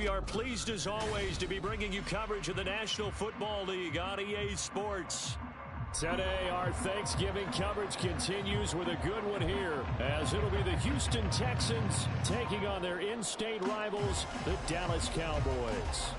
we are pleased as always to be bringing you coverage of the National Football League on EA Sports. Today, our Thanksgiving coverage continues with a good one here, as it'll be the Houston Texans taking on their in-state rivals, the Dallas Cowboys.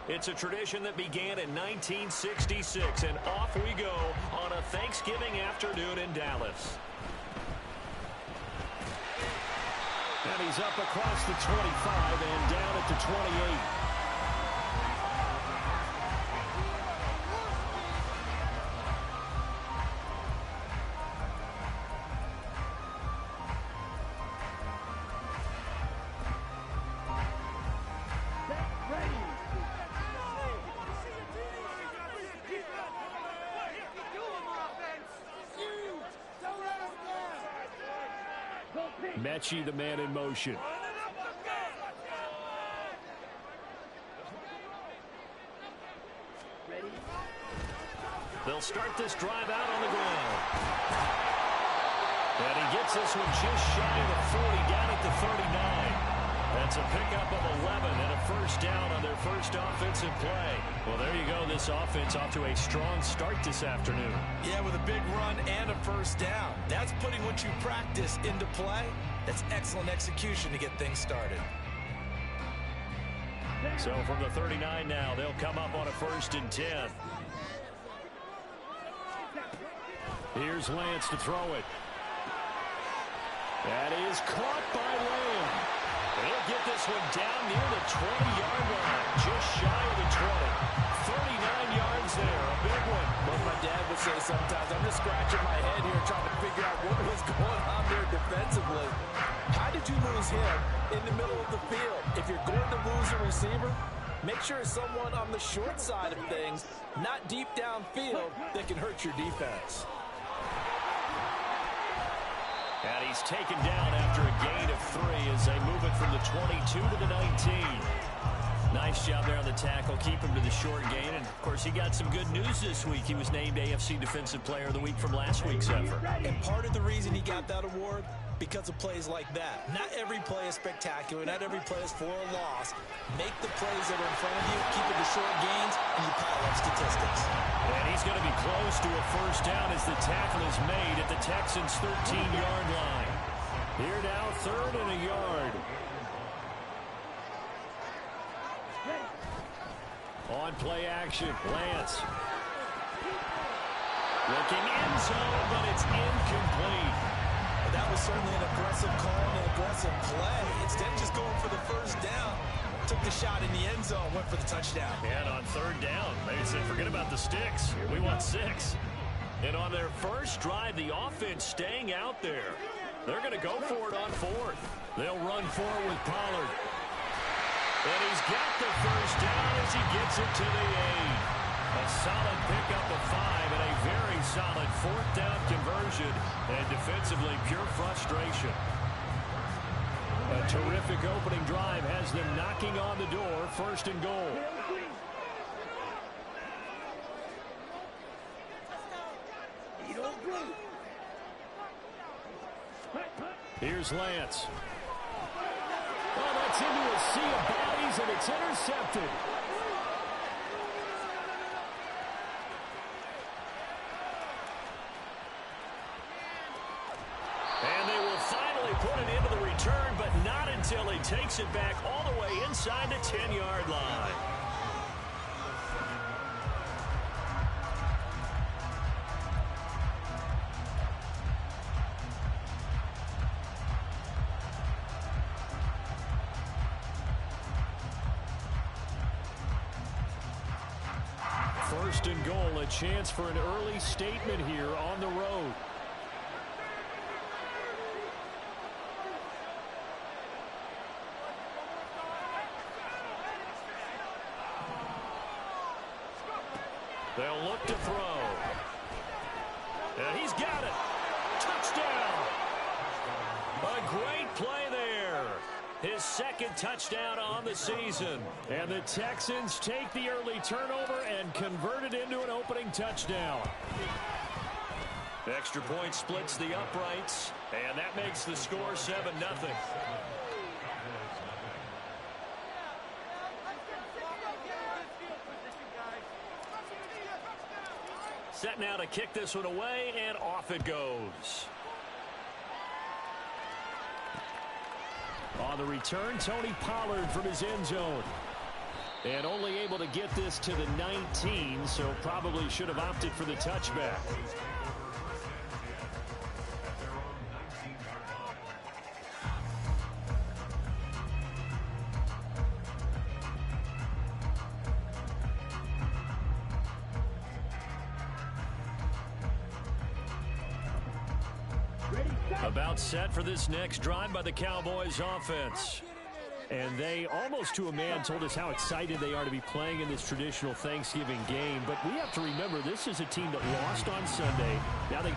It's a tradition that began in 1966, and off we go on a Thanksgiving afternoon in Dallas. And he's up across the 25 and down at the 28. Mechie, the man in motion. They'll start this drive out on the ground. And he gets this one just shy of the 40, down at the 39. That's a pickup of 11 and a first down on their first offensive play. Well, there you go. This offense off to a strong start this afternoon. Yeah, with a big run and a first down. That's putting what you practice into play. That's excellent execution to get things started. So from the 39 now, they'll come up on a 1st and 10. Here's Lance to throw it. That is caught by Lamb. He'll get this one down near the 20-yard line, just shy of the 20. 39 yards there, a big one. But my dad would say sometimes, I'm just scratching my head here trying to figure out what was going on there defensively. How did you lose him in the middle of the field? If you're going to lose a receiver, make sure it's someone on the short side of things, not deep downfield, that can hurt your defense. And he's taken down after a gain of 3 as they move it from the 22 to the 19. Nice job there on the tackle. Keep him to the short gain. And, of course, he got some good news this week. He was named AFC Defensive Player of the Week from last week's effort. And part of the reason he got that award, because of plays like that. Not every play is spectacular. Not every play is for a loss. Make the plays that are in front of you, keep it to short gains, and you pile up statistics. And he's going to be close to a first down as the tackle is made at the Texans' 13-yard line. Here now, 3rd and a yard. On play action, Lance. Looking end zone, but it's incomplete. That was certainly an aggressive call and an aggressive play. Instead of just going for the first down, took the shot in the end zone, went for the touchdown. And on 3rd down, they said, forget about the sticks. We want 6. And on their first drive, the offense staying out there. They're going to go for it on 4th. They'll run forward with Pollard. And he's got the first down as he gets it to the 8. A solid pickup of 5 and a very solid 4th down conversion. And defensively, pure frustration. A terrific opening drive has them knocking on the door, 1st and goal. Here's Lance. Oh, that's into a sea of bodies, and it's intercepted. And they will finally put it into the return, but not until he takes it back all the way inside the 10-yard line. First and goal, a chance for an early statement here on the road. They'll look to throw. And he's got it. Touchdown. A great play there. his second touchdown on the season. And the Texans take the early turnover and convert it into an opening touchdown. Extra point splits the uprights, and that makes the score 7-0. Set now to kick this one away, and off it goes. On the return, Tony Pollard from his end zone. And only able to get this to the 19, so probably should have opted for the touchback. About set for this next drive by the Cowboys offense. And they, almost to a man, told us how excited they are to be playing in this traditional Thanksgiving game. But we have to remember, this is a team that lost on Sunday. Now they...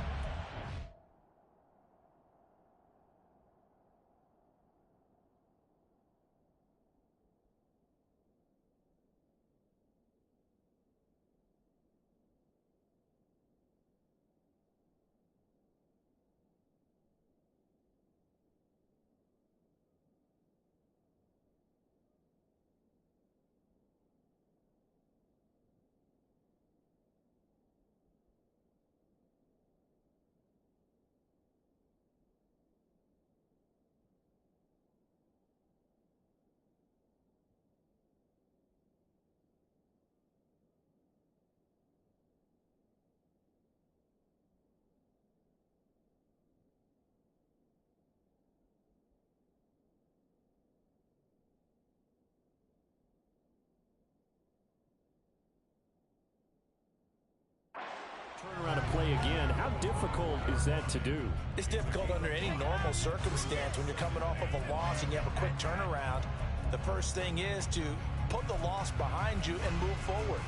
Turn around and play again. How difficult is that to do? It's difficult under any normal circumstance when you're coming off of a loss and you have a quick turnaround. The first thing is to put the loss behind you and move forward.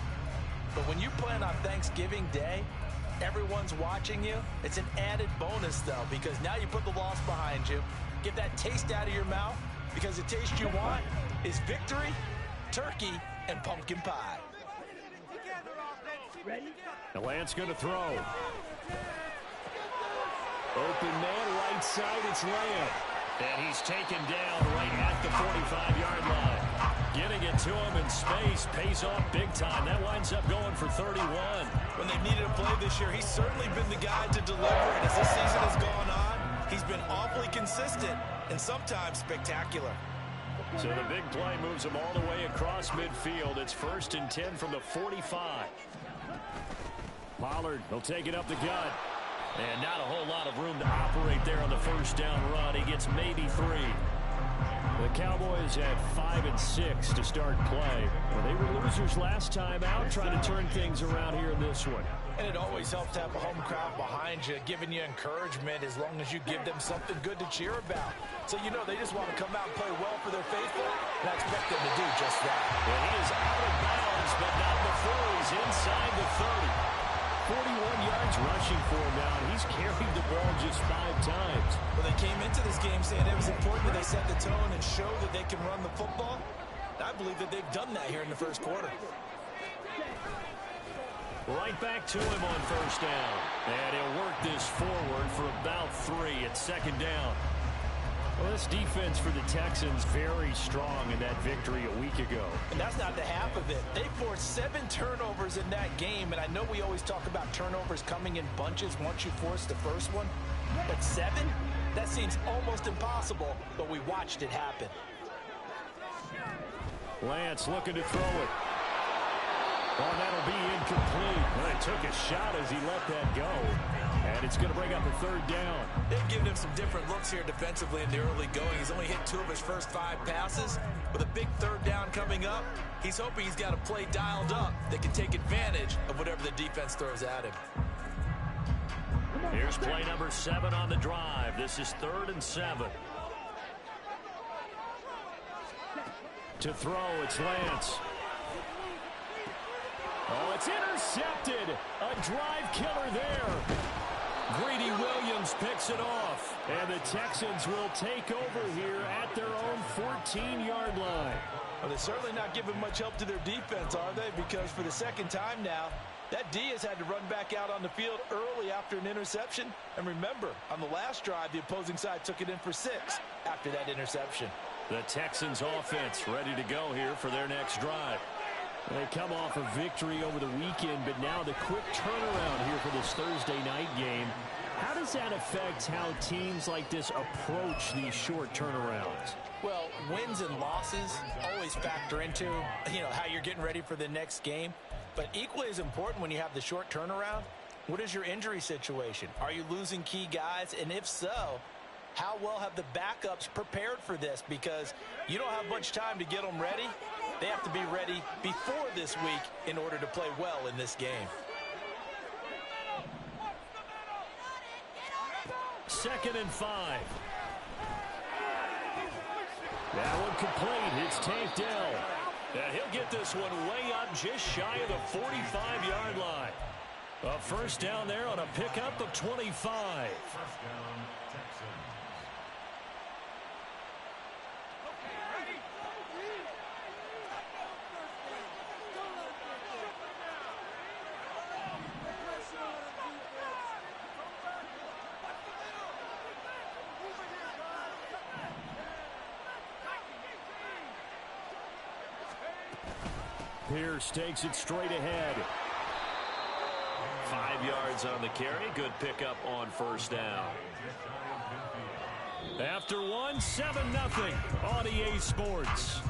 But when you plan on Thanksgiving Day, everyone's watching you. It's an added bonus, though, because now you put the loss behind you. Get that taste out of your mouth, because the taste you want is victory, turkey, and pumpkin pie. Ready? The Lance going to throw. Open man, right side, it's Lamb. And he's taken down right at the 45-yard line. Getting it to him in space pays off big time. That winds up going for 31. When they've needed a play this year, he's certainly been the guy to deliver. And as this season has gone on, he's been awfully consistent and sometimes spectacular. So the big play moves him all the way across midfield. It's 1st and 10 from the 45. Pollard will take it up the gut. And not a whole lot of room to operate there on the first down run. He gets maybe 3. The Cowboys had 5 and 6 to start play. Well, they were losers last time out, trying to turn things around here in this one. And it always helps to have a home crowd behind you, giving you encouragement as long as you give them something good to cheer about. So you know they just want to come out and play well for their faithful, and I expect them to do just that. Well, he is out of bounds, but not before he's inside the 30. 41 yards rushing for him now, and he's carried the ball just 5 times. Well, they came into this game saying it was important that they set the tone and show that they can run the football. I believe that they've done that here in the first quarter. Right back to him on first down. And he'll work this forward for about 3 at second down. Well, this defense for the Texans very strong in that victory a week ago. And that's not the half of it. They forced 7 turnovers in that game, and I know we always talk about turnovers coming in bunches once you force the first one. But 7? That seems almost impossible, but we watched it happen. Lance looking to throw it. Oh, that'll be incomplete. Well, it took a shot as he let that go. And it's going to bring up a 3rd down. They've given him some different looks here defensively in the early going. He's only hit 2 of his first 5 passes. With a big 3rd down coming up, he's hoping he's got a play dialed up that can take advantage of whatever the defense throws at him. Here's play number 7 on the drive. This is 3rd and 7. To throw, it's Lance. Oh, it's intercepted. A drive killer there. Greedy Williams picks it off. And the Texans will take over here at their own 14-yard line. Well, they're certainly not giving much help to their defense, are they? Because for the second time now, that D has had to run back out on the field early after an interception. And remember, on the last drive, the opposing side took it in for 6 after that interception. The Texans offense ready to go here for their next drive. They come off a victory over the weekend, but now the quick turnaround here for this Thursday night game. How does that affect how teams like this approach these short turnarounds? Well, wins and losses always factor into, how you're getting ready for the next game. But equally as important when you have the short turnaround, what is your injury situation? Are you losing key guys? And if so, how well have the backups prepared for this? Because you don't have much time to get them ready. They have to be ready before this week in order to play well in this game. 2nd and 5. That one complete. It's Tank-Dell. And he'll get this one way up just shy of the 45-yard line. A first down there on a pickup of 25. Pierce takes it straight ahead. 5 yards on the carry. Good pickup on first down. After one, 7-0 on EA Sports.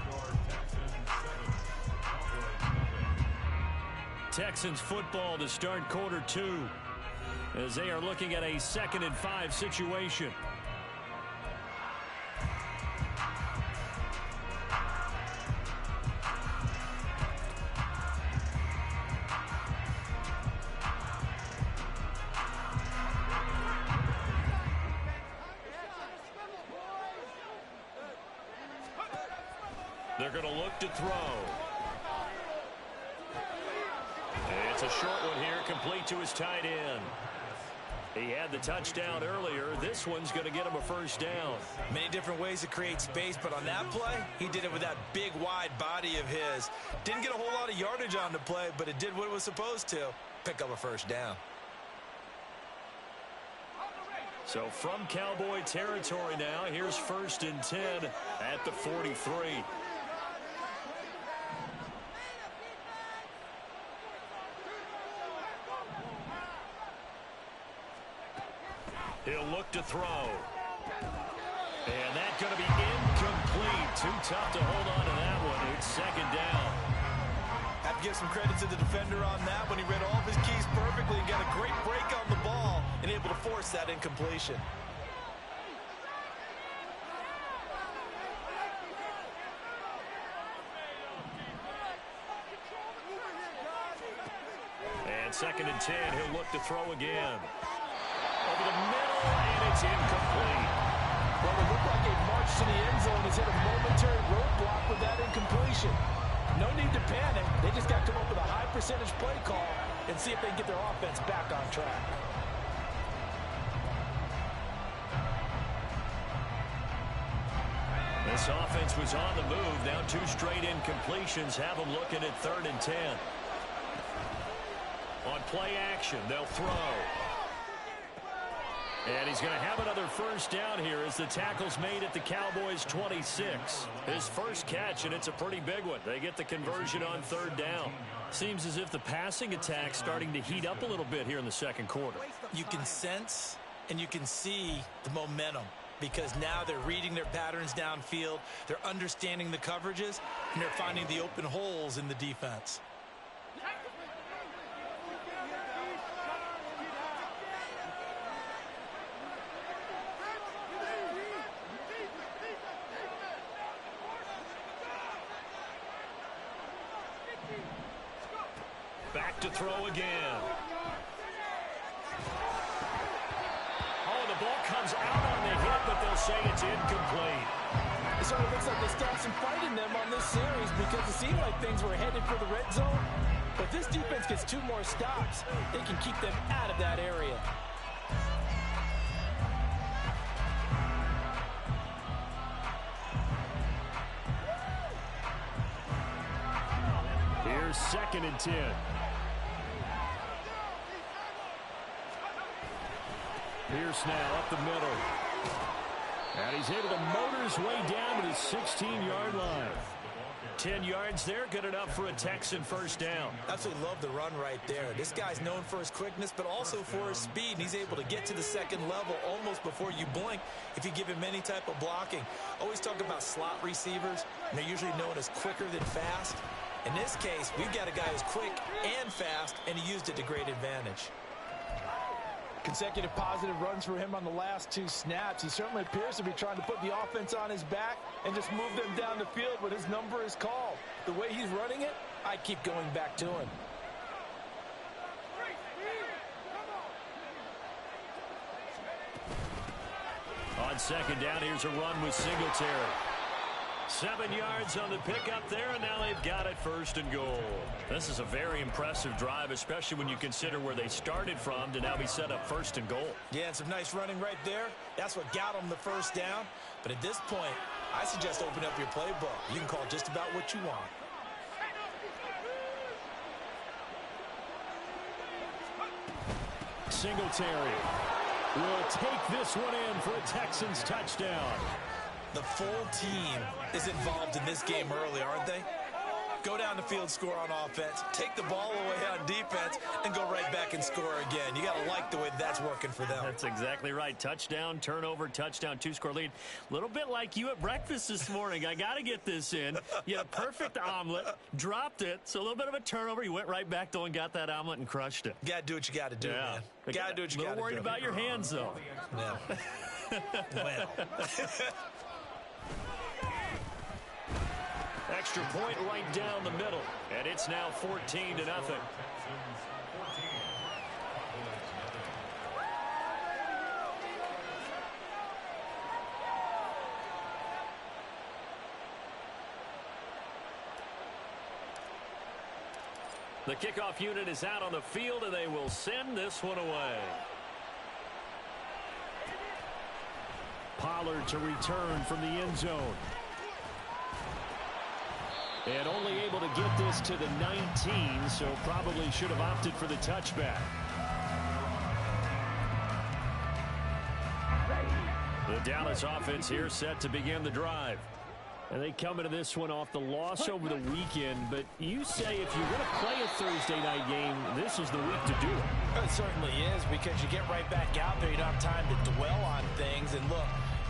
Texans football to start quarter 2 as they are looking at a 2nd and 5 situation. They're going to look to throw. It's a short one here, complete to his tight end. He had the touchdown earlier. This one's going to get him a first down. Many different ways to create space, but on that play, he did it with that big, wide body of his. Didn't get a whole lot of yardage on the play, but it did what it was supposed to. Pick up a first down. So from Cowboy territory now, here's 1st and 10 at the 43. He'll look to throw. And that's going to be incomplete. Too tough to hold on to that one. It's 2nd down. Have to give some credit to the defender on that when he read all of his keys perfectly and got a great break on the ball and able to force that incompletion. And 2nd and 10, he'll look to throw again. Over the middle, and it's incomplete. Well, it looked like a march to the end zone has hit a momentary roadblock with that incompletion. No need to panic. They just got to come up with a high percentage play call and see if they can get their offense back on track. This offense was on the move. Now 2 straight incompletions have them looking at 3rd and 10. On play action, they'll throw. And he's going to have another first down here as the tackle's made at the Cowboys' 26. His first catch, and it's a pretty big one. They get the conversion on 3rd down. Seems as if the passing attack's starting to heat up a little bit here in the 2nd quarter. You can sense and you can see the momentum because now they're reading their patterns downfield, they're understanding the coverages, and they're finding the open holes in the defense. Back to throw again. Oh, the ball comes out on the hit, but they'll say it's incomplete. It sort of looks like they stopped some fight in them on this series because it seemed like things were headed for the red zone. But this defense gets 2 more stops. They can keep them out of that area. 2nd and 10. Pierce now up the middle. And he's able to motor his way down to the 16-yard line. 10 yards there, good enough for a Texan first down. Absolutely love the run right there. This guy's known for his quickness, but also for his speed. And he's able to get to the second level almost before you blink if you give him any type of blocking. Always talk about slot receivers, and they're usually known as quicker than fast. In this case, we've got a guy who's quick and fast, and he used it to great advantage. Consecutive positive runs for him on the last 2 snaps. He certainly appears to be trying to put the offense on his back and just move them down the field when his number is called. The way he's running it, I keep going back to him. On 2nd down, here's a run with Singletary. 7 yards on the pickup there, and now they've got it 1st and goal. This is a very impressive drive, especially when you consider where they started from to now be set up 1st and goal. Yeah, and some nice running right there. That's what got them the 1st down. But at this point, I suggest open up your playbook. You can call just about what you want. Singletary will take this one in for a Texans touchdown. The full team is involved in this game early, aren't they? Go down the field, score on offense, take the ball away on defense, and go right back and score again. You got to like the way that's working for them. That's exactly right. Touchdown, turnover, touchdown, 2-score lead. A little bit like you at breakfast this morning. I got to get this in. You had a perfect omelet, dropped it, so a little bit of a turnover. You went right back, though, and got that omelet and crushed it. You got to do what you got to do, man. You got to do what you got to do. A little worried about your hands, though. Yeah. Well. Extra point right down the middle, and it's now 14-0. The kickoff unit is out on the field, and they will send this one away. Pollard to return from the end zone. And only able to get this to the 19, so probably should have opted for the touchback. The Dallas offense here set to begin the drive. And they come into this one off the loss over the weekend. But you say if you're going to play a Thursday night game, this is the week to do it. It certainly is, because you get right back out there. You don't have time to dwell on things. And look,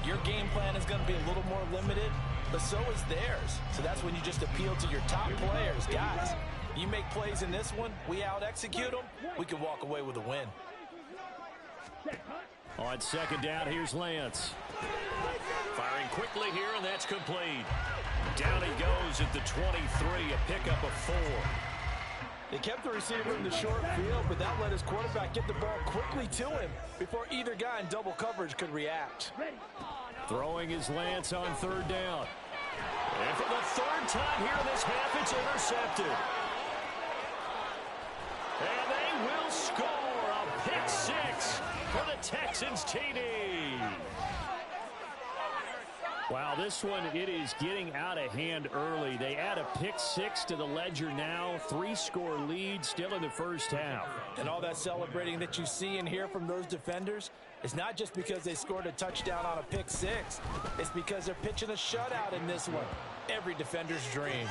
your game plan is going to be a little more limited, but so is theirs. So that's when you just appeal to your top players. Guys, you make plays in this one, we out-execute them, we can walk away with a win. On 2nd down, here's Lance. Firing quickly here, and that's complete. Down he goes at the 23, a pickup of 4. They kept the receiver in the short field, but that let his quarterback get the ball quickly to him before either guy in double coverage could react. Throwing is Lance on 3rd down. And for the 3rd time here in this half, it's intercepted. And they will score a pick 6 for the Texans TD. Wow, this one, it is getting out of hand early. They add a pick 6 to the ledger now. 3-score lead still in the first half. And all that celebrating that you see and hear from those defenders is not just because they scored a touchdown on a pick 6. It's because they're pitching a shutout in this one. Every defender's dream.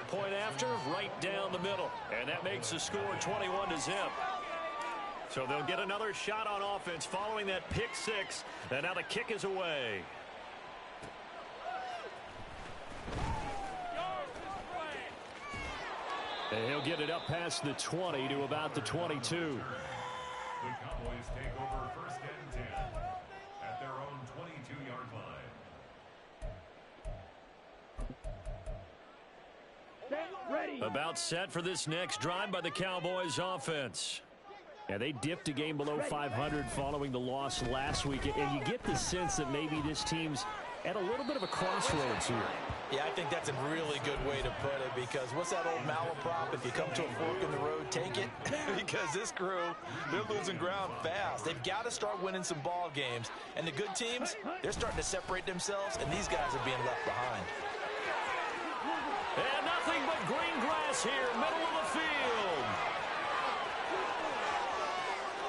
Point after, right down the middle. And that makes the score 21-0. So they'll get another shot on offense following that pick 6. And now the kick is away. And he'll get it up past the 20 to about the 22. The Cowboys take over 1st and 10 at their own 22-yard line. About set for this next drive by the Cowboys offense. Yeah, they dipped a game below 500 following the loss last week. And you get the sense that maybe this team's at a little bit of a crossroads here. Yeah, I think that's a really good way to put it, because what's that old malaprop? If you come to a fork in the road, take it. Because this crew, they're losing ground fast. They've got to start winning some ball games. And the good teams, they're starting to separate themselves, and these guys are being left behind. And nothing but green grass pass here, middle of the field.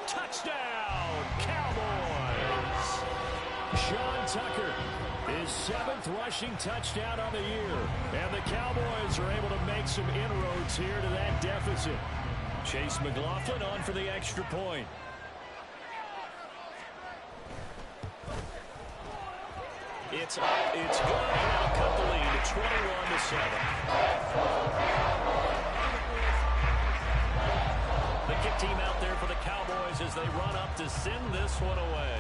Touchdown, Cowboys. Sean Tucker, his 7th rushing touchdown on the year. And the Cowboys are able to make some inroads here to that deficit. Chase McLaughlin on for the extra point. It's up, it's good, and they'll cut the lead to 21-7. The kick team out there for the Cowboys as they run up to send this one away.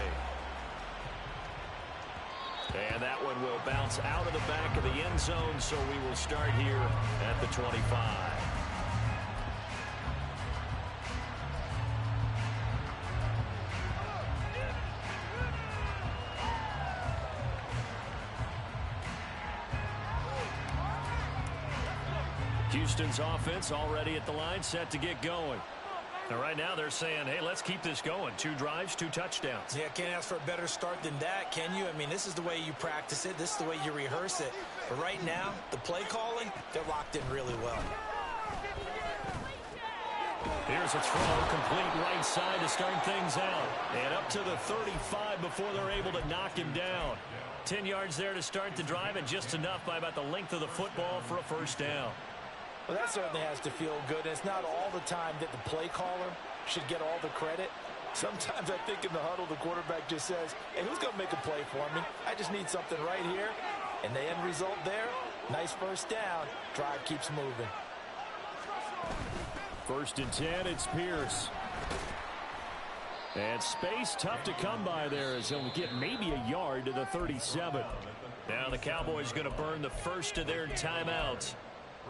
And that one will bounce out of the back of the end zone, so we will start here at the 25. Houston's offense already at the line, set to get going. And right now they're saying, hey, let's keep this going. 2 drives, 2 touchdowns. Yeah, can't ask for a better start than that, can you? I mean, this is the way you practice it. This is the way you rehearse it. But right now, the play calling, they're locked in really well. Here's a throw, complete right side to start things out. And up to the 35 before they're able to knock him down. 10 yards there to start the drive, and just enough by about the length of the football for a first down. Well, that certainly has to feel good. It's not all the time that the play caller should get all the credit. Sometimes I think in the huddle, the quarterback just says, hey, who's going to make a play for me? I just need something right here. And the end result there, nice first down. Drive keeps moving. 1st and 10, it's Pierce. And space tough to come by there as he'll get maybe a yard to the 37. Now the Cowboys going to burn the first of their timeouts.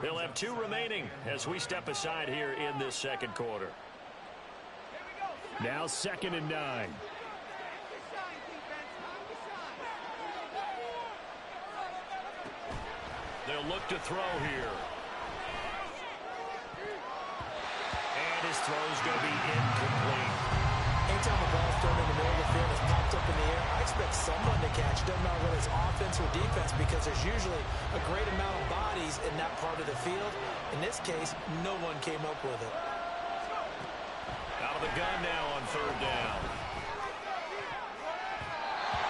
They'll have 2 remaining as we step aside here in this second quarter. Now 2nd and 9. They'll look to throw here. And his throw is going to be incomplete. Anytime the ball's thrown in the middle of the field, it's popped up in the air, I expect someone to catch it. Doesn't matter whether it's offense or defense, because there's usually a great amount of bodies in that part of the field. In this case, no one came up with it. Out of the gun now on 3rd down.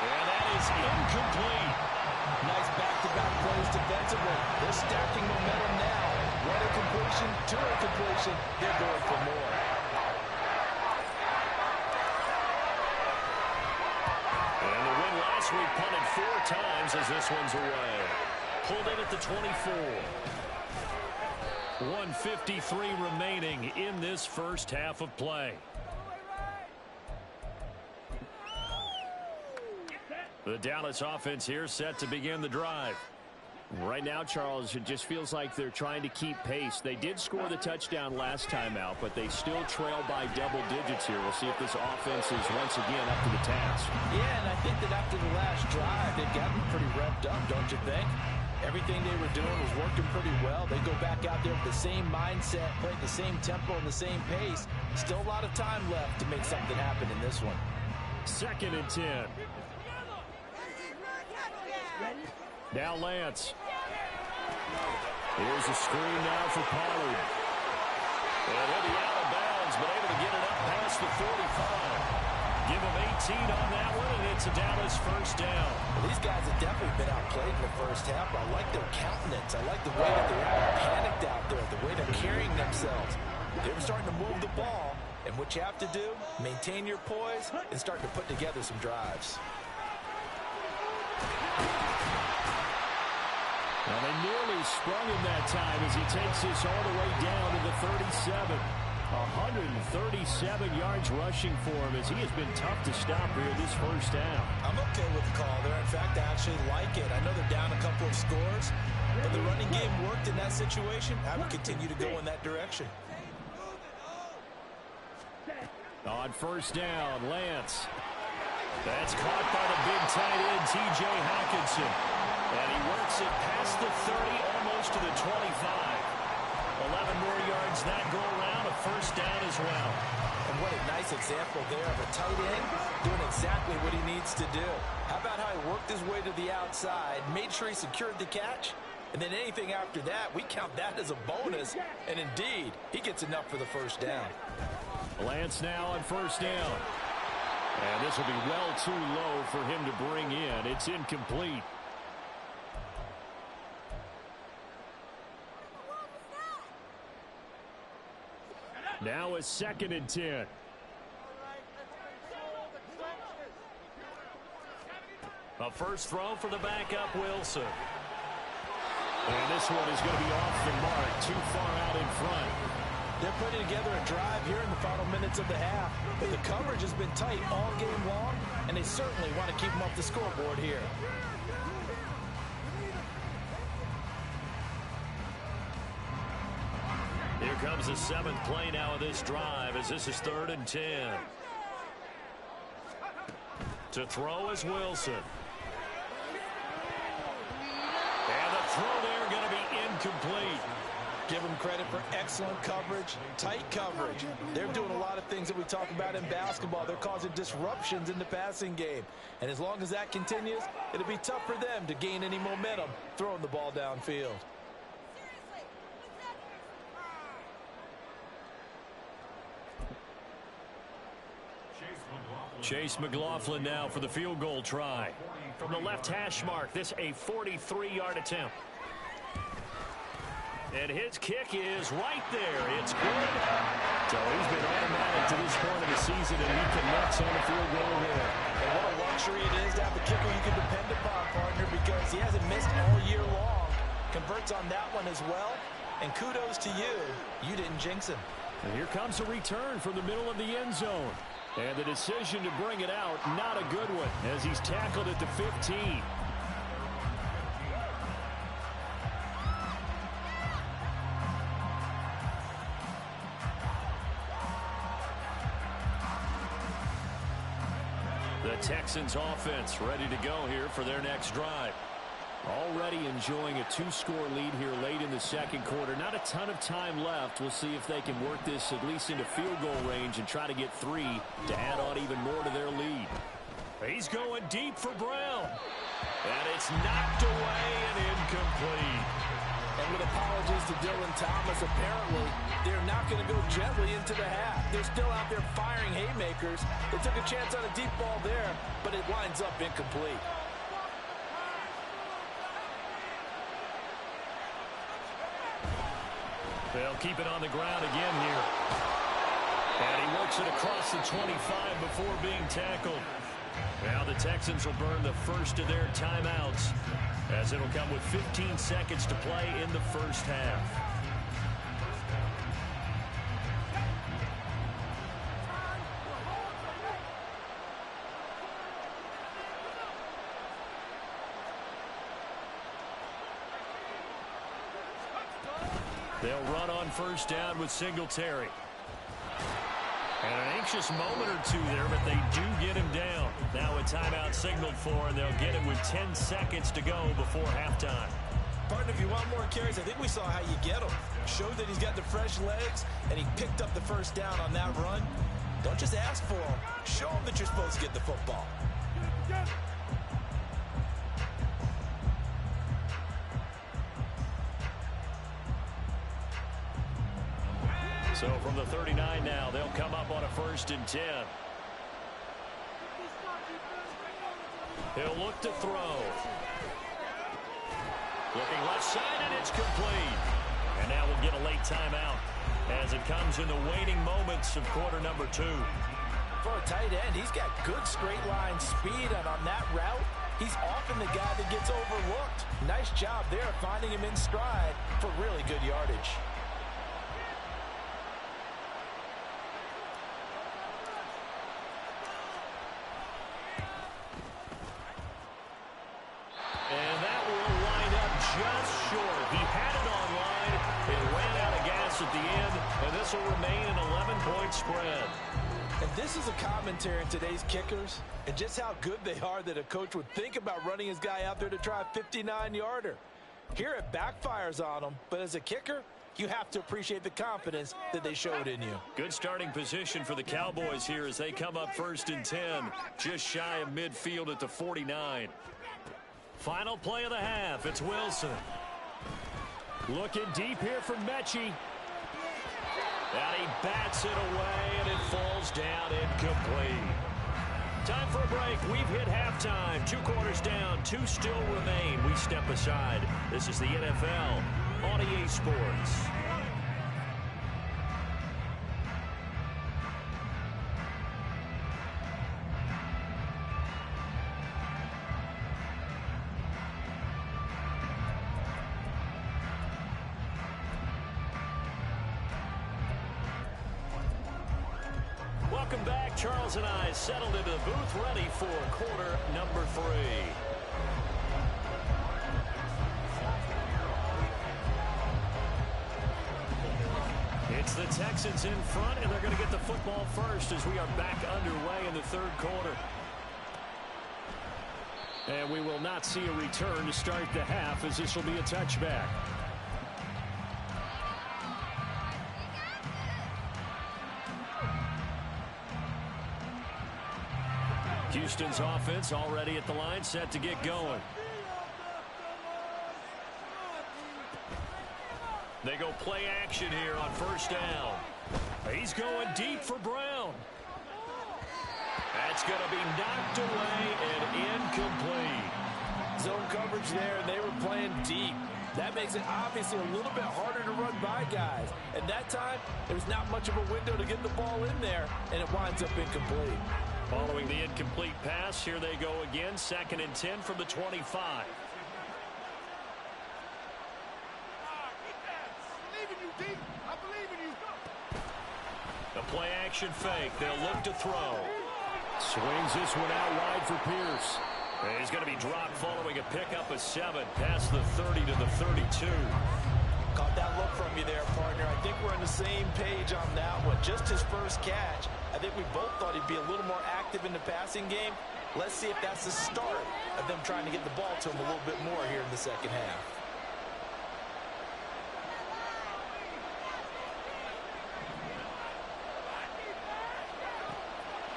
And that is incomplete. Nice back-to-back plays defensively. They're stacking momentum now. 1 incompletion, 2 incompletion. They're going for more. We punted 4 times as this one's away. Pulled in at the 24. 1:53 remaining in this first half of play. The Dallas offense here set to begin the drive. Right now, Charles, it just feels like they're trying to keep pace. They did score the touchdown last time out, but they still trail by double digits here. We'll see if this offense is once again up to the task. Yeah, and I think that after the last drive, they've gotten pretty revved up, don't you think? Everything they were doing was working pretty well. They go back out there with the same mindset, playing the same tempo and the same pace. Still a lot of time left to make something happen in this one. 2nd and 10. Now Lance. Here's a screen now for Pollard. And he'll be out of bounds, but able to get it up past the 45. Give him 18 on that one, and it's a Dallas first down. Well, these guys have definitely been outplayed in the first half. I like their countenance. I like the way that they're panicked out there, the way they're carrying themselves. They were starting to move the ball, and what you have to do, maintain your poise and start to put together some drives. Well, they nearly sprung him that time as he takes this all the way down to the 37. 137 yards rushing for him as he has been tough to stop here this first down. I'm okay with the call there. In fact, I actually like it. I know they're down a couple of scores, but the running game worked in that situation. I would continue to go in that direction. On first down, Lance. That's caught by the big tight end, T.J. Hockenson. And he works it past the 30, almost to the 25. 11 more yards that go around, a first down as well. And what a nice example there of a tight end doing exactly what he needs to do. How about how he worked his way to the outside, made sure he secured the catch, And then anything after that, we count that as a bonus. And indeed, he gets enough for the first down. Lance now on first down. And this will be well too low for him to bring in. It's incomplete. Now a 2nd and 10. A first throw for the backup Wilson. And this one is going to be off the mark, too far out in front. They're putting together a drive here in the final minutes of the half. But the coverage has been tight all game long, and they certainly want to keep them off the scoreboard here. Here comes the 7th play now of this drive as this is 3rd and 10. To throw is Wilson. And the throw there going to be incomplete. Give them credit for excellent coverage, tight coverage. They're doing a lot of things that we talk about in basketball. They're causing disruptions in the passing game. And as long as that continues, it'll be tough for them to gain any momentum throwing the ball downfield. Chase McLaughlin now for the field goal try. From the left hash mark, this a 43-yard attempt. And his kick is right there. It's good. So he's been automatic to this point of the season, and he connects on the field goal there. And what a luxury it is to have a kicker you can depend upon, partner, because he hasn't missed all year long. Converts on that one as well. And kudos to you. You didn't jinx him. And here comes a return from the middle of the end zone. And the decision to bring it out, not a good one, as he's tackled at the 15. The Texans offense ready to go here for their next drive. Already enjoying a 2-score lead here late in the 2nd quarter. Not a ton of time left. We'll see if they can work this at least into field goal range and try to get 3 to add on even more to their lead. He's going deep for Brown. And it's knocked away and incomplete. And with apologies to Dylan Thomas, apparently they're not going to go gently into the half. They're still out there firing haymakers. They took a chance on a deep ball there, but it winds up incomplete. They'll keep it on the ground again here. And he works it across the 25 before being tackled. Now the Texans will burn the first of their timeouts, as it'll come with 15 seconds to play in the first half. They'll run on first down with Singletary. And an anxious moment or two there, but they do get him down. Now a timeout signaled for, and they'll get it with 10 seconds to go before halftime. Partner, if you want more carries, I think we saw how you get him. Showed that he's got the fresh legs, and he picked up the first down on that run. Don't just ask for him. Show him that you're supposed to get the football. So from the 39 now, they'll come up on a 1st and 10. He'll look to throw. Looking left side, and it's complete. And now we'll get a late timeout as it comes in the waning moments of quarter number 2. For a tight end, he's got good straight line speed, and on that route, he's often the guy that gets overlooked. Nice job there finding him in stride for really good yardage. And that will wind up just short. He had it on line. It ran out of gas at the end, and this will remain an 11-point spread. And this is a commentary on today's kickers and just how good they are that a coach would think about running his guy out there to try a 59-yarder. Here it backfires on him, but as a kicker, you have to appreciate the confidence that they showed in you. Good starting position for the Cowboys here as they come up 1st and 10, just shy of midfield at the 49. Final play of the half. It's Wilson. Looking deep here for Mechie. And he bats it away, and it falls down incomplete. Time for a break. We've hit halftime. 2 quarters down. 2 still remain. We step aside. This is the NFL on EA Sports. Welcome back. Charles and I settled into the booth, ready for quarter number 3. It's the Texans in front, and they're going to get the football first as we are back underway in the 3rd quarter. And we will not see a return to start the half, as this will be a touchback. Houston's offense already at the line, set to get going. They go play action here on 1st down. He's going deep for Brown. That's going to be knocked away and incomplete. Zone coverage there, and they were playing deep. That makes it obviously a little bit harder to run by guys. And that time, there was not much of a window to get the ball in there, and it winds up incomplete. Following the incomplete pass, here they go again. 2nd and 10 from the 25. The play action fake. They'll look to throw. Swings this one out wide for Pierce. And he's going to be dropped following a pickup of 7 past the 30 to the 32. Caught that look from you there, partner. I think we're on the same page on that one. Just his first catch. I think we both thought he'd be a little more active in the passing game. Let's see if that's the start of them trying to get the ball to him a little bit more here in the 2nd half.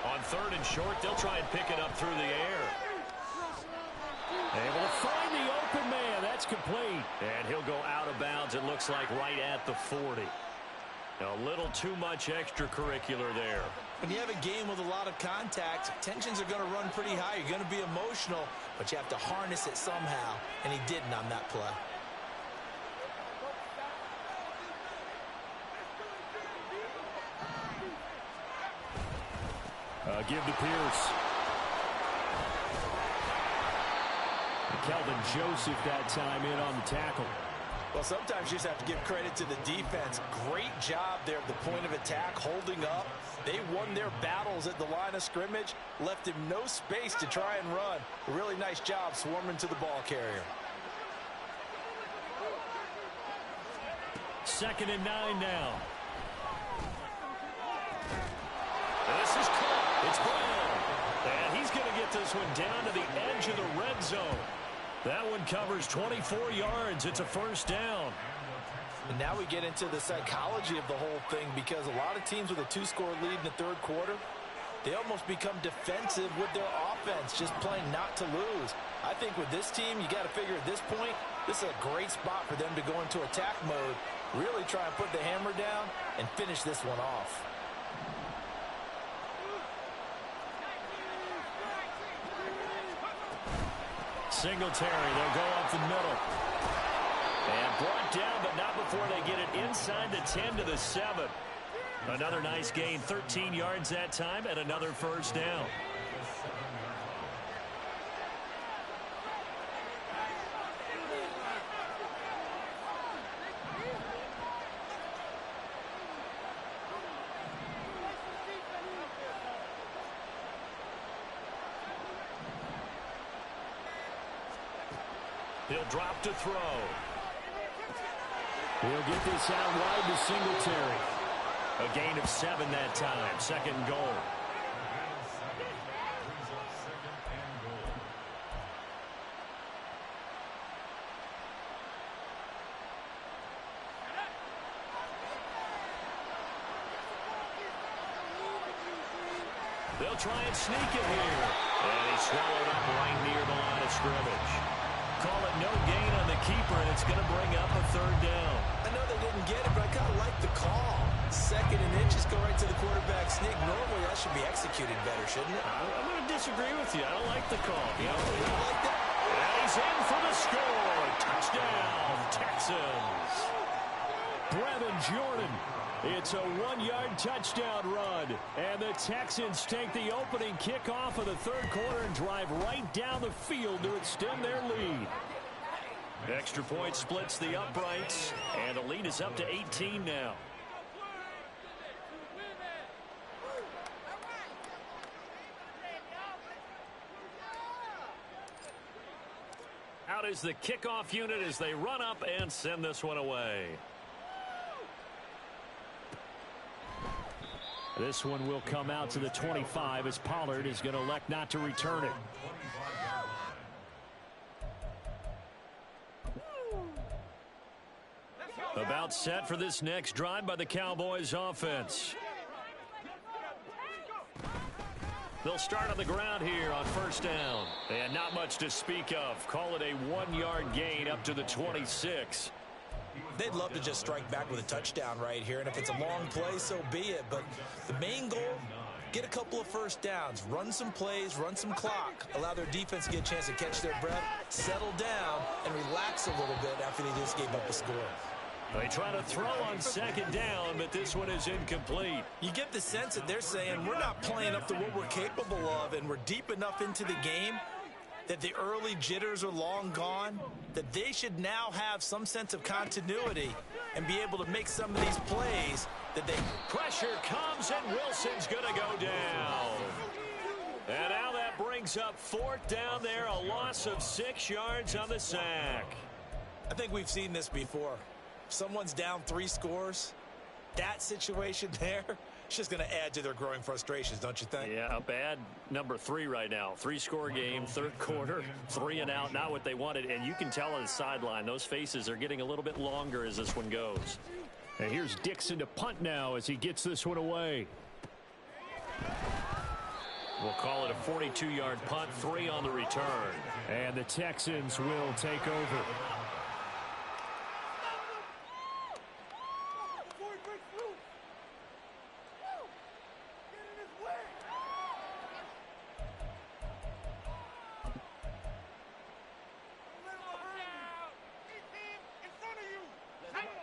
On 3rd and short, they'll try and pick it up through the air. Able to find the open man. That's complete. And he'll go out of bounds, it looks like, right at the 40. A little too much extracurricular there. When you have a game with a lot of contact, tensions are going to run pretty high. You're going to be emotional, but you have to harness it somehow, and he didn't on that play. Give to Pierce. Kelvin Joseph that time in on the tackle. Well, sometimes you just have to give credit to the defense. Great job there at the point of attack, holding up. They won their battles at the line of scrimmage, left him no space to try and run. A really nice job swarming to the ball carrier. 2nd and 9 now. This is caught. It's Brown. And he's going to get this one down to the edge of the red zone. That one covers 24 yards. It's a 1st down. And now we get into the psychology of the whole thing, because a lot of teams with a 2-score lead in the 3rd quarter, they almost become defensive with their offense, just playing not to lose. I think with this team, you got to figure at this point, this is a great spot for them to go into attack mode, really try and put the hammer down and finish this one off. Singletary, they'll go up the middle. And brought down, but not before they get it inside the 10 to the 7. Another nice gain, 13 yards that time, and another 1st down. He'll drop to throw. He'll get this out wide to Singletary. A gain of 7 that time. 2nd goal. They'll try and sneak it here. And he's swallowed up right near the line of scrimmage. Call it no gain on the keeper, and it's going to bring up a third down. I know they didn't get it, but I kind of like the call. Second and inches go right to the quarterback sneak. Normally, that should be executed better, shouldn't it? I'm going to disagree with you. I don't like the call. You don't like that? And he's in for the score. Touchdown, Texans. Brevin Jordan. It's a 1-yard touchdown run. And the Texans take the opening kickoff of the third quarter and drive right down the field to extend their lead. Extra point splits the uprights, and the lead is up to 18 now. Out is the kickoff unit as they run up and send this one away. This one will come out to the 25 as Pollard is going to elect not to return it. About set for this next drive by the Cowboys offense. They'll start on the ground here on first down. And not much to speak of. Call it a 1-yard gain up to the 26. They'd love to just strike back with a touchdown right here, and if it's a long play, so be it. But the main goal, get a couple of first downs, run some plays, run some clock, allow their defense to get a chance to catch their breath, settle down, and relax a little bit after they just gave up a score. They try to throw on second down, but this one is incomplete. You get the sense that they're saying we're not playing up to what we're capable of, and we're deep enough into the game that the early jitters are long gone, that they should now have some sense of continuity and be able to make some of these plays that they... Pressure comes, and Wilson's going to go down. And now that brings up fourth down there, a loss of 6 yards on the sack. I think we've seen this before. Someone's down 3 scores. That situation there, it's just going to add to their growing frustrations, don't you think? Yeah, a bad number 3 right now. 3-score game, third quarter, 3 and out, not what they wanted. And you can tell on the sideline, those faces are getting a little bit longer as this one goes. And here's Dixon to punt now as he gets this one away. We'll call it a 42-yard punt, 3 on the return. And the Texans will take over.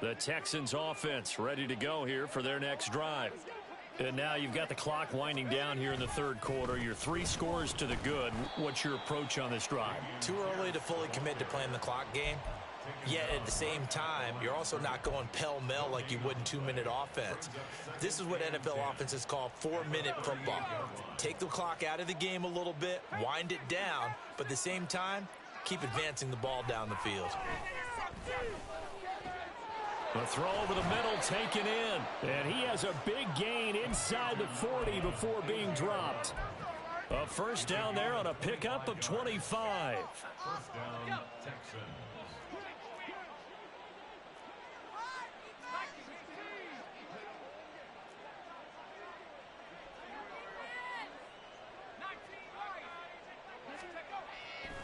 The Texans offense ready to go here for their next drive. And now you've got the clock winding down here in the third quarter. You're 3 scores to the good. What's your approach on this drive? Too early to fully commit to playing the clock game. Yet at the same time, you're also not going pell-mell like you would in 2-minute offense. This is what NFL offenses call 4-minute football. Take the clock out of the game a little bit, wind it down, but at the same time, keep advancing the ball down the field. The throw over the middle taken in. And he has a big gain inside the 40 before being dropped. A first down there on a pickup of 25. First down, Texans.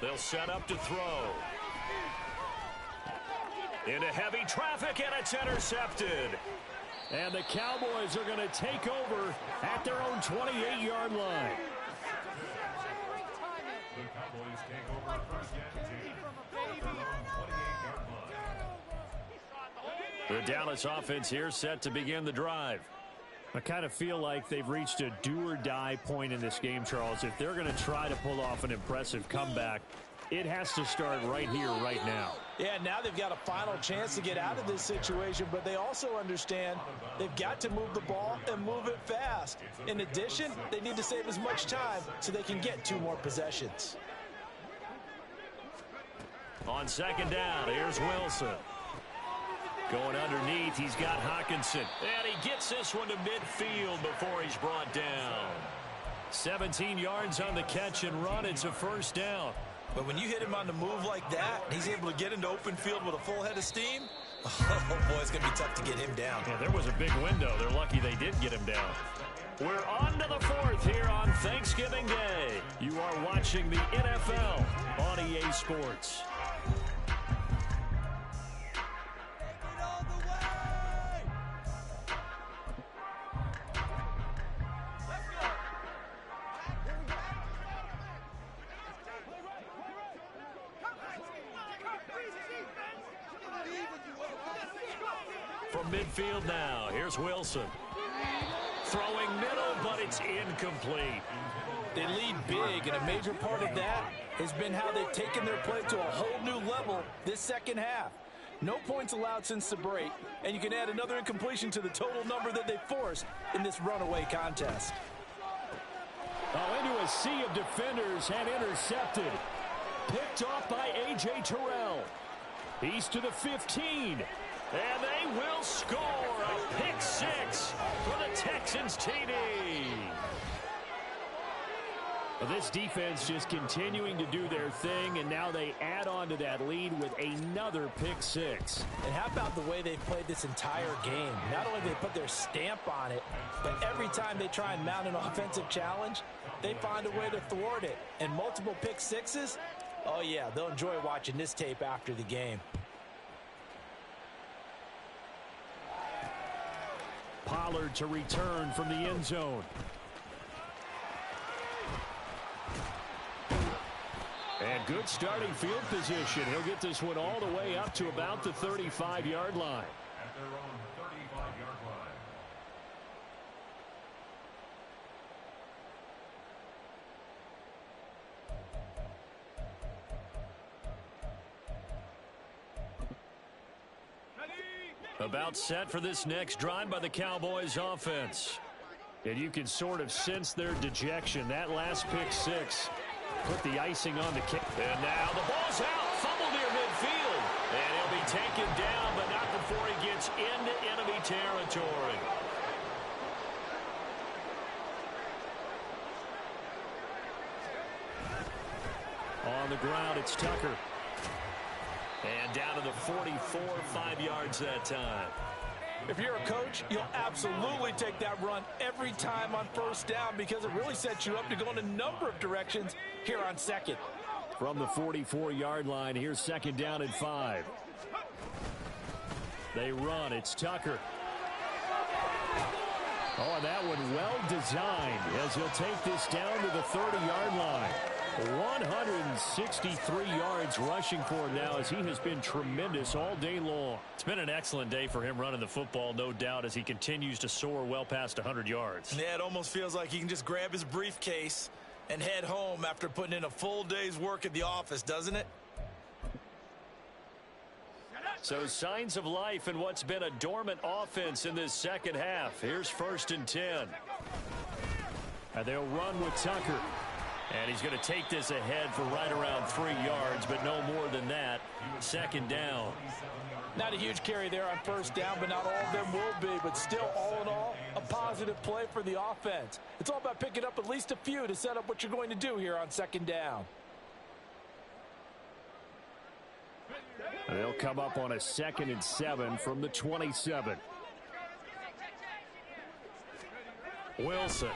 They'll set up to throw. Into heavy traffic, and it's intercepted. And the Cowboys are going to take over at their own 28-yard line. The Cowboys take over first and 10 from the 28-yard line. The Dallas offense here set to begin the drive. I kind of feel like they've reached a do-or-die point in this game, Charles. If they're going to try to pull off an impressive comeback, it has to start right here, right now. Yeah, now they've got a final chance to get out of this situation, but they also understand they've got to move the ball and move it fast. In addition, they need to save as much time so they can get 2 more possessions. On second down, here's Wilson. Going underneath, he's got Hawkinson. And he gets this one to midfield before he's brought down. 17 yards on the catch and run. It's a first down. But when you hit him on the move like that, he's able to get into open field with a full head of steam. Oh, boy, it's going to be tough to get him down. Yeah, there was a big window. They're lucky they did get him down. We're on to the 4th here on Thanksgiving Day. You are watching the NFL on EA Sports. from midfield now. Here's Wilson. Throwing middle, but it's incomplete. They lead big, and a major part of that has been how they've taken their play to a whole new level this second half. No points allowed since the break, and you can add another incompletion to the total number that they forced in this runaway contest. Oh, into a sea of defenders and intercepted. Picked off by A.J. Terrell. He's to the 15. And they will score a pick six for the Texans TD. Well, this defense just continuing to do their thing, and now they add on to that lead with another pick six. And how about the way they've played this entire game? Not only do they put their stamp on it, but every time they try and mount an offensive challenge, they find a way to thwart it. And multiple pick sixes, oh yeah, they'll enjoy watching this tape after the game. Pollard to return from the end zone. And good starting field position. He'll get this one all the way up to about the 35-yard line. At their own 35-yard line. About set for this next drive by the Cowboys offense. And you can sort of sense their dejection. That last pick six put the icing on the cake. And now the ball's out. Fumble near midfield. And he'll be taken down, but not before he gets into enemy territory. On the ground, it's Tucker. And down to the 44, 5 yards that time. If you're a coach, you'll absolutely take that run every time on first down because it really sets you up to go in a number of directions here on second. From the 44-yard line, here's second down and 5. They run. It's Tucker. Oh, and that one well designed as he'll take this down to the 30-yard line. 163 yards rushing for him now as he has been tremendous all day long. It's been an excellent day for him running the football, no doubt, as he continues to soar well past 100 yards. Yeah, it almost feels like he can just grab his briefcase and head home after putting in a full day's work at the office, doesn't it? So signs of life in what's been a dormant offense in this second half. Here's 1st and 10. And they'll run with Tucker. And he's going to take this ahead for right around 3 yards, but no more than that. Second down. Not a huge carry there on first down, but not all of them will be. But still, all in all, a positive play for the offense. It's all about picking up at least a few to set up what you're going to do here on second down. They'll come up on a 2nd and 7 from the 27. Wilson.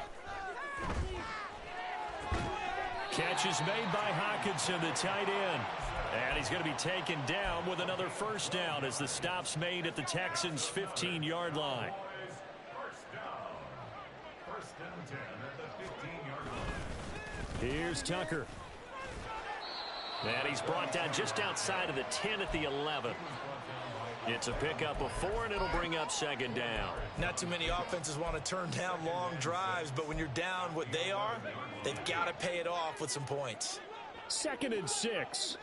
Catch is made by Hockenson, the tight end. And he's going to be taken down with another first down as the stop's made at the Texans' 15-yard line. First and 10 at the 15-yard line. Here's Tucker. And he's brought down just outside of the 10 at the 11. It's a pickup of 4, and it'll bring up second down. Not too many offenses want to turn down long drives, but when you're down what they are, they've got to pay it off with some points. 2nd and 6.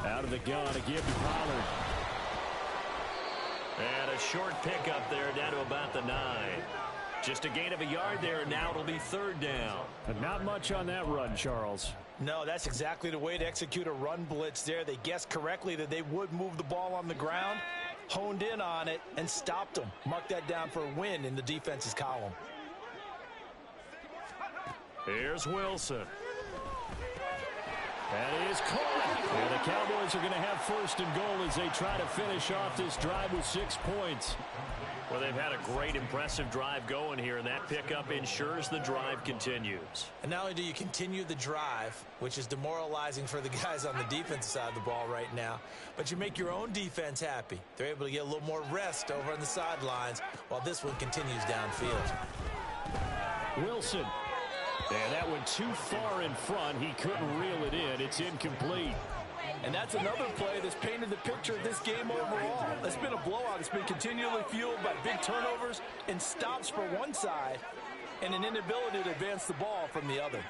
Out of the gun, a give to Pollard. And a short pickup there down to about the 9. Just a gain of a yard there, and now it'll be 3rd down. But not much on that run, Charles. No, that's exactly the way to execute a run blitz there. They guessed correctly that they would move the ball on the ground, honed in on it, and stopped them. Mark that down for a win in the defense's column. Here's Wilson. That is caught. And the Cowboys are going to have 1st and goal as they try to finish off this drive with 6 points. Well, they've had a great, impressive drive going here, and that pickup ensures the drive continues. And not only do you continue the drive, which is demoralizing for the guys on the defensive side of the ball right now, but you make your own defense happy. They're able to get a little more rest over on the sidelines while this one continues downfield. Wilson. And that went too far in front. He couldn't reel it in. It's incomplete. And that's another play that's painted the picture of this game overall. It's been a blowout. It's been continually fueled by big turnovers and stops for one side and an inability to advance the ball from the other.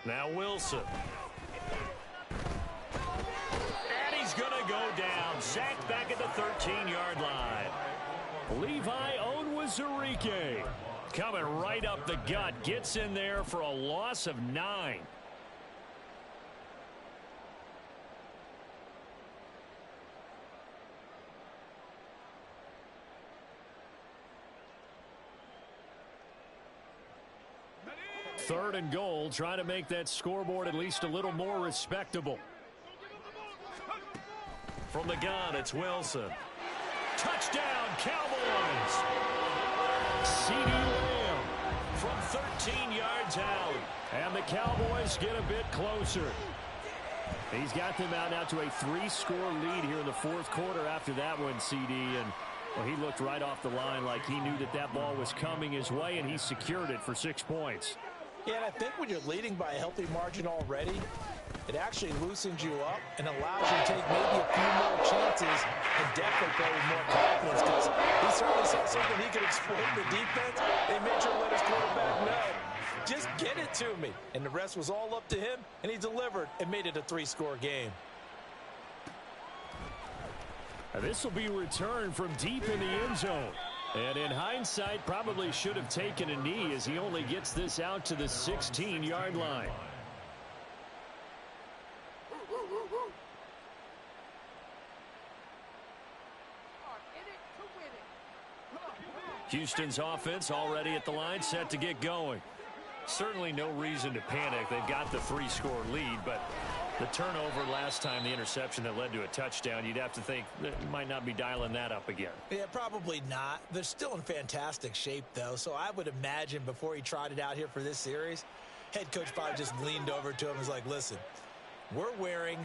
Now Wilson. And he's going to go down. Sacked back at the 13-yard line. Levi Onwuzurike coming right up the gut. Gets in there for a loss of 9. Third and goal, trying to make that scoreboard at least a little more respectable. From the gun, it's Wilson. Touchdown, Cowboys! C.D. Lamb from 13 yards out. And the Cowboys get a bit closer. He's got them out now to a 3-score lead here in the fourth quarter after that one, C.D. And well, he looked right off the line like he knew that that ball was coming his way, and he secured it for 6 points. Yeah, and I think when you're leading by a healthy margin already, it actually loosens you up and allows you to take maybe a few more chances and definitely play with more confidence, because he certainly saw something he could exploit in the defense. They made sure to let his quarterback know, just get it to me. And the rest was all up to him, and he delivered and made it a 3-score game. This will be returned from deep in the end zone. And in hindsight, probably should have taken a knee as he only gets this out to the 16-yard line. Houston's offense already at the line, set to get going. Certainly no reason to panic. They've got the 3-score lead, but the turnover last time, the interception that led to a touchdown, you'd have to think that you might not be dialing that up again. Yeah, probably not. They're still in fantastic shape, though, so I would imagine before he trotted out here for this series, head coach probably just leaned over to him and was like, listen, we're wearing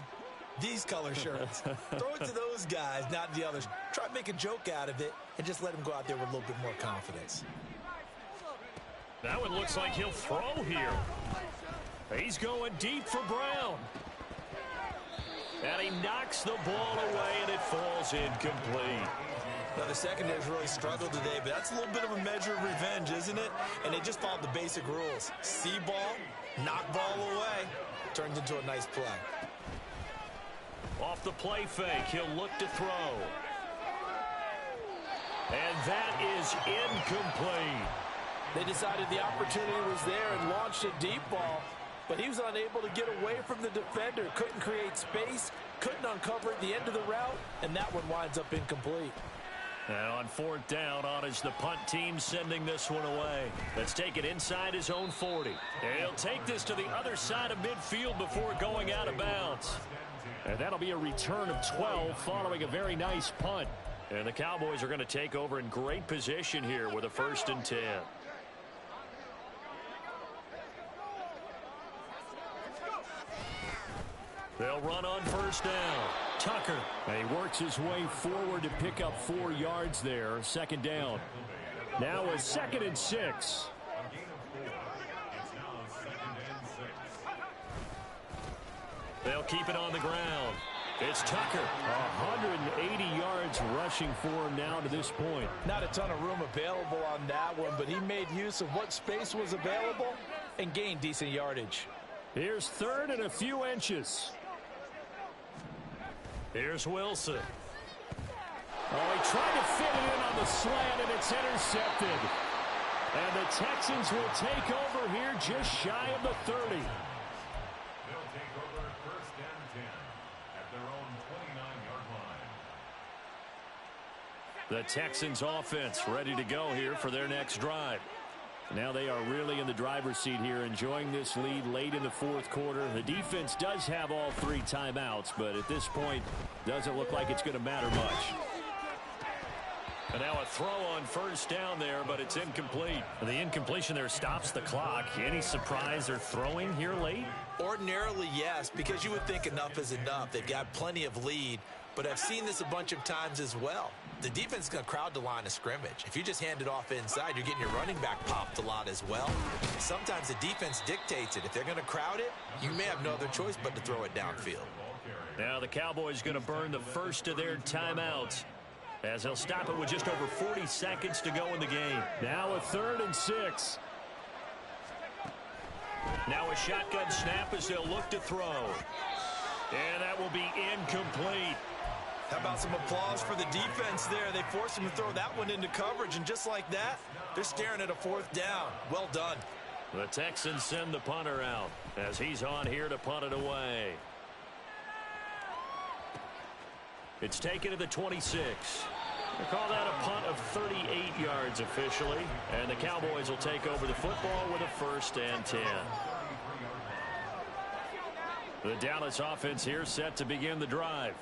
these color shirts. Throw it to those guys, not the others. Try to make a joke out of it and just let him go out there with a little bit more confidence. That one looks like he'll throw here. He's going deep for Brown. And he knocks the ball away, and it falls incomplete. Now, the secondary's really struggled today, but that's a little bit of a measure of revenge, isn't it? And they just followed the basic rules. See ball, knock ball away. Turns into a nice play. Off the play fake, he'll look to throw. And that is incomplete. They decided the opportunity was there and launched a deep ball, but he was unable to get away from the defender. Couldn't create space, couldn't uncover at the end of the route, and that one winds up incomplete. And on 4th down, on is the punt team sending this one away. Let's take it inside his own 40. He'll take this to the other side of midfield before going out of bounds. And that'll be a return of 12 following a very nice punt. And the Cowboys are going to take over in great position here with a 1st and 10. They'll run on 1st down. Tucker. And he works his way forward to pick up 4 yards there. 2nd down. Now a 2nd and 6. They'll keep it on the ground. It's Tucker. 180 yards rushing for him now to this point. Not a ton of room available on that one, but he made use of what space was available and gained decent yardage. Here's 3rd and a few inches. Here's Wilson. Oh, he tried to fit it in on the slant, and it's intercepted. And the Texans will take over here just shy of the 30. They'll take over 1st and 10 at their own 29-yard line. The Texans offense ready to go here for their next drive. Now they are really in the driver's seat here, enjoying this lead late in the 4th quarter. The defense does have all 3 timeouts, but at this point, doesn't look like it's going to matter much. And now a throw on first down there, but it's incomplete. The incompletion there stops the clock. Any surprise they're throwing here late? Ordinarily, yes, because you would think enough is enough. They've got plenty of lead, but I've seen this a bunch of times as well. The defense is going to crowd the line of scrimmage. If you just hand it off inside, you're getting your running back popped a lot as well. Sometimes the defense dictates it. If they're going to crowd it, you may have no other choice but to throw it downfield. Now the Cowboys going to burn the first of their timeouts, as they'll stop it with just over 40 seconds to go in the game. Now a 3rd and 6. Now a shotgun snap as they'll look to throw. And that will be incomplete. How about some applause for the defense there? They forced him to throw that one into coverage, and just like that, they're staring at a 4th down. Well done. The Texans send the punter out as he's on here to punt it away. It's taken to the 26. They call that a punt of 38 yards officially. And the Cowboys will take over the football with a 1st and 10. The Dallas offense here set to begin the drive.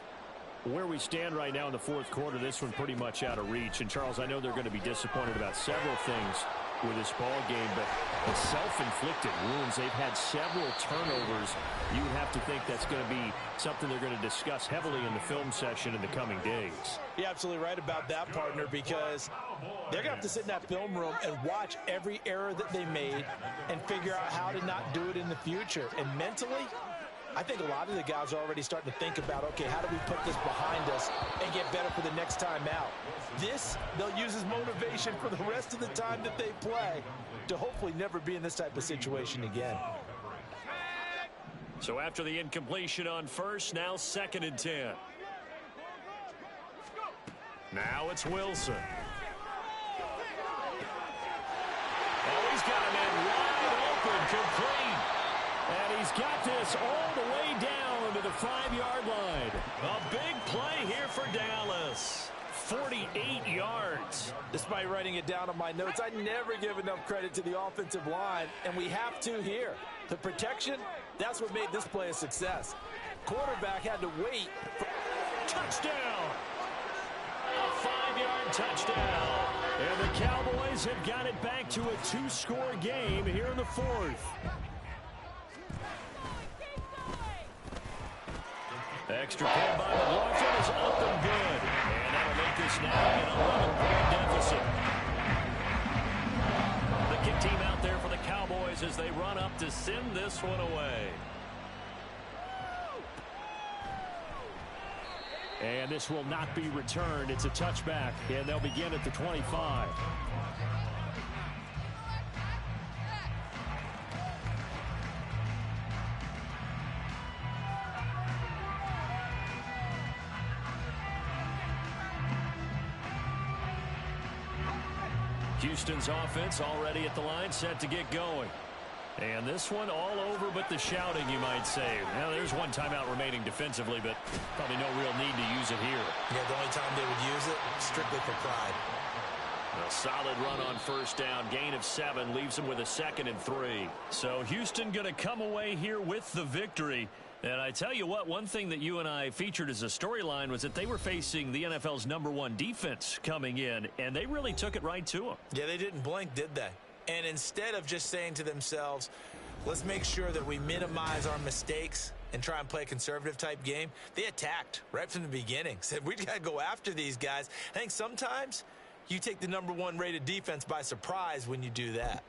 Where we stand right now in the 4th quarter, this one pretty much out of reach. And, Charles, I know they're going to be disappointed about several things with this ball game, but the self-inflicted wounds, they've had several turnovers. You have to think that's going to be something they're going to discuss heavily in the film session in the coming days. You're absolutely right about that, partner, because they're going to have to sit in that film room and watch every error that they made and figure out how to not do it in the future. And mentally, I think a lot of the guys are already starting to think about, okay, how do we put this behind us and get better for the next time out? This, they'll use as motivation for the rest of the time that they play to hopefully never be in this type of situation again. So after the incompletion on first, now 2nd and 10. Now it's Wilson. Oh, he's got a man wide open, complete. And he's got this all the way down to the 5-yard line. A big play here for Dallas. 48 yards. Despite writing it down on my notes, I never give enough credit to the offensive line, and we have to here. The protection, that's what made this play a success. Quarterback had to wait. Touchdown. A 5-yard touchdown. And the Cowboys have got it back to a 2-score game here in the 4th. Extra point by McLaughlin is up and good. And that'll make this now an 11-point deficit. The kick team out there for the Cowboys as they run up to send this one away. And this will not be returned. It's a touchback, and they'll begin at the 25. Houston's offense already at the line, set to get going. And this one all over but the shouting, you might say. Now, there's one timeout remaining defensively, but probably no real need to use it here. Yeah, the only time they would use it, strictly for pride. A solid run on first down. Gain of 7 leaves them with a 2nd and 3. So Houston going to come away here with the victory. And I tell you what, one thing that you and I featured as a storyline was that they were facing the NFL's #1 defense coming in, and they really took it right to them. Yeah, they didn't blink, did they? And instead of just saying to themselves, let's make sure that we minimize our mistakes and try and play a conservative type game, they attacked right from the beginning. Said, we got to go after these guys. I think sometimes you take the #1 rated defense by surprise when you do that.